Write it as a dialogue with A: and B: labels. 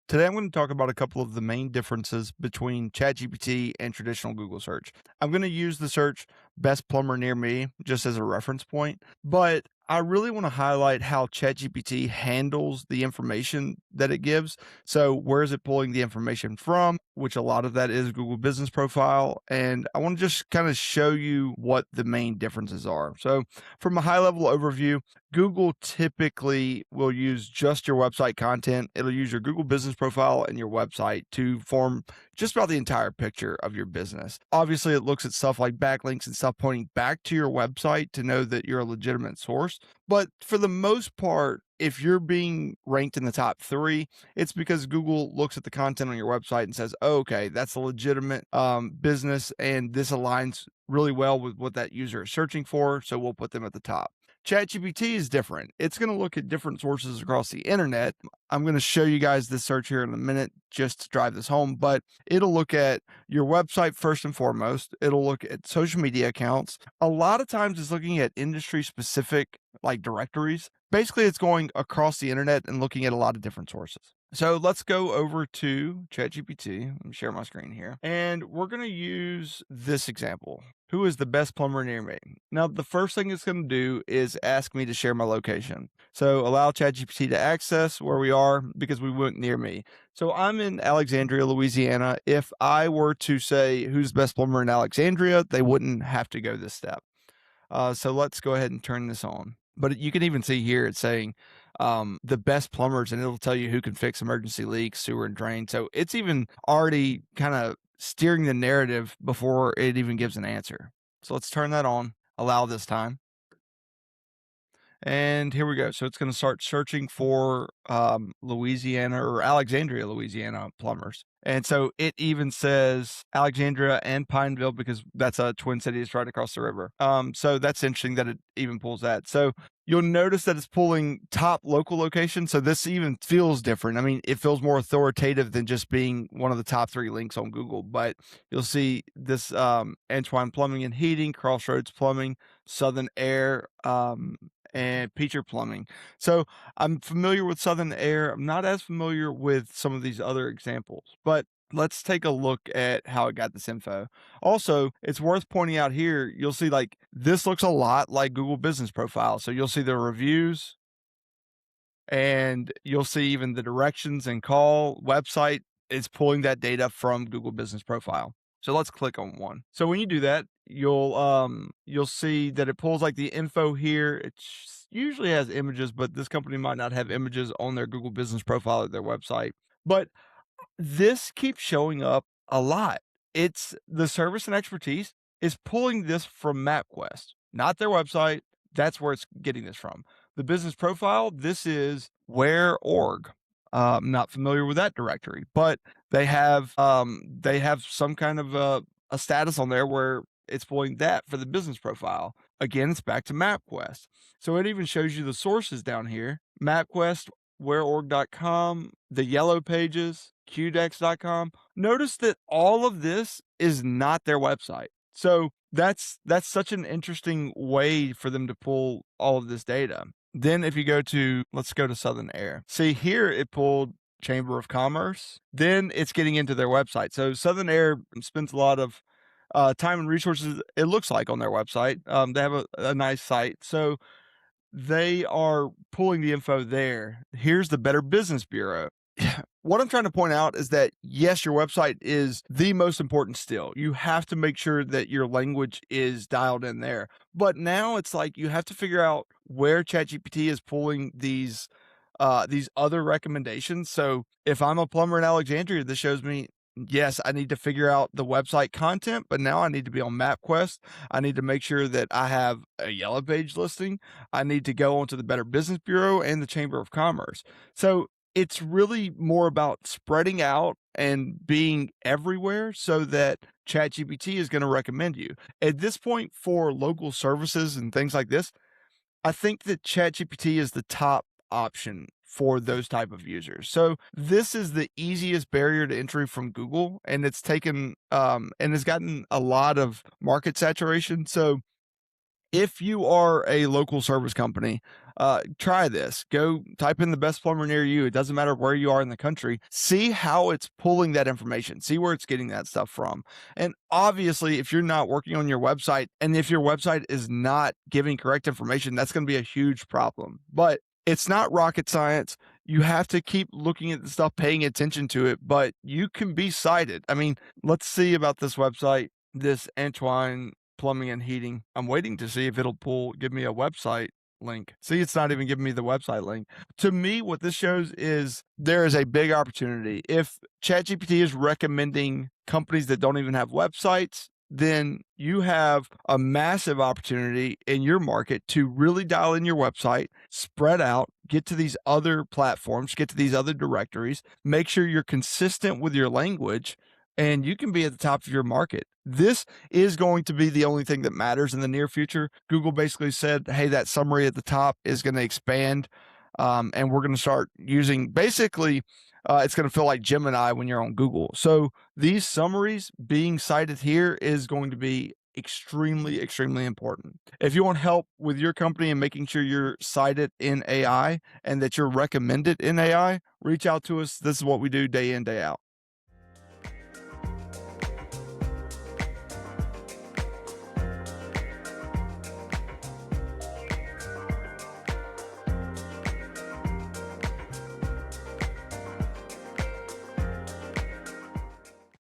A: Today, I'm going to talk about a couple of the main differences between ChatGPT and traditional Google search. I'm going to use the search best plumber near me just as a reference point, but I really want to highlight how ChatGPT handles the information that it gives. So, where is it pulling the information from? Which a lot of that is Google Business Profile. And I want to just kind of show you what the main differences are. So, from a high level overview, Google typically will use just your website content. It'll use your Google Business Profile and your website to form just about the entire picture of your business. Obviously, it looks at stuff like backlinks and stuff pointing back to your website to know that you're a legitimate source. But for the most part, if you're being ranked in the top three, it's because Google looks at the content on your website and says, oh, okay, that's a legitimate business, and this aligns really well with what that user is searching for. So we'll put them at the top. ChatGPT is different. It's going to look at different sources across the internet. I'm going to show you guys this search here in a minute just to drive this home, but it'll look at your website first and foremost. It'll look at social media accounts. A lot of times it's looking at industry specific like directories. Basically, it's going across the internet and looking at a lot of different sources. So let's go over to ChatGPT. Let me share my screen here. And we're going to use this example. Who is the best plumber near me? Now, the first thing it's going to do is ask me to share my location. So allow ChatGPT to access where we are because we went near me. So I'm in Alexandria, Louisiana. If I were to say who's the best plumber in Alexandria, they wouldn't have to go this step. So let's go ahead and turn this on. But you can even see here it's saying the best plumbers, and it'll tell you who can fix emergency leaks, sewer, and drain. So it's even already kind of steering the narrative before it even gives an answer. So let's turn that on, allow this time. And here we go. So it's going to start searching for Louisiana or Alexandria, Louisiana plumbers. And so it even says Alexandria and Pineville because that's a twin city. It's right across the river. So that's interesting that it even pulls that. So you'll notice that it's pulling top local locations. So this even feels different. I mean, it feels more authoritative than just being one of the top three links on Google. But you'll see this Entwine Plumbing and Heating, Crossroads Plumbing, Southern Air, and Peacher Plumbing. So I'm familiar with Southern Air. I'm not as familiar with some of these other examples, but let's take a look at how it got this info. Also, it's worth pointing out here, you'll see like this looks a lot like Google Business Profile. So you'll see the reviews and you'll see even the directions and call website is pulling that data from Google Business Profile. So let's click on one. So when you do that, you'll see that it pulls like the info here. It usually has images, but this company might not have images on their Google Business Profile or their website. But this keeps showing up a lot. It's the service and expertise is pulling this from MapQuest, not their website. That's where it's getting this from. The business profile, this is where.org. I'm not familiar with that directory, but they have some kind of a status on there where it's pulling that for the business profile. Again, it's back to MapQuest. So it even shows you the sources down here. MapQuest, whereorg.com, the yellow pages, qdex.com. Notice that all of this is not their website. So that's such an interesting way for them to pull all of this data. Then if you go to, let's go to Southern Air. See here, it pulled Chamber of Commerce. Then it's getting into their website. So Southern Air spends a lot of time and resources, it looks like, on their website. They have a nice site. So they are pulling the info there. Here's the Better Business Bureau. What I'm trying to point out is that, yes, your website is the most important still. You have to make sure that your language is dialed in there. But now it's like you have to figure out where ChatGPT is pulling these other recommendations. So if I'm a plumber in Alexandria, this shows me, yes, I need to figure out the website content, but now I need to be on MapQuest. I need to make sure that I have a yellow page listing. I need to go onto the Better Business Bureau and the Chamber of Commerce. So it's really more about spreading out and being everywhere so that ChatGPT is going to recommend you. At this point, for local services and things like this, I think that ChatGPT is the top option for those type of users. So this is the easiest barrier to entry from Google, and it's taken and it's gotten a lot of market saturation. So if you are a local service company, Try this. Go type in the best plumber near you. It doesn't matter where you are in the country. See how it's pulling that information. See where it's getting that stuff from. And obviously, if you're not working on your website and if your website is not giving correct information, that's going to be a huge problem. But it's not rocket science. You have to keep looking at the stuff, paying attention to it, but you can be cited. I mean, let's see about this website, this Antoine Plumbing and Heating. I'm waiting to see if it'll give me a website link. See, it's not even giving me the website link. To me, what this shows is there is a big opportunity. If ChatGPT is recommending companies that don't even have websites, then you have a massive opportunity in your market to really dial in your website, spread out, get to these other platforms, get to these other directories, make sure you're consistent with your language, and you can be at the top of your market. This is going to be the only thing that matters in the near future. Google basically said, hey, that summary at the top is going to expand, and we're going to start using basically, it's going to feel like Gemini when you're on Google. So these summaries being cited here is going to be extremely, extremely important. If you want help with your company and making sure you're cited in AI and that you're recommended in AI, reach out to us. This is what we do day in, day out.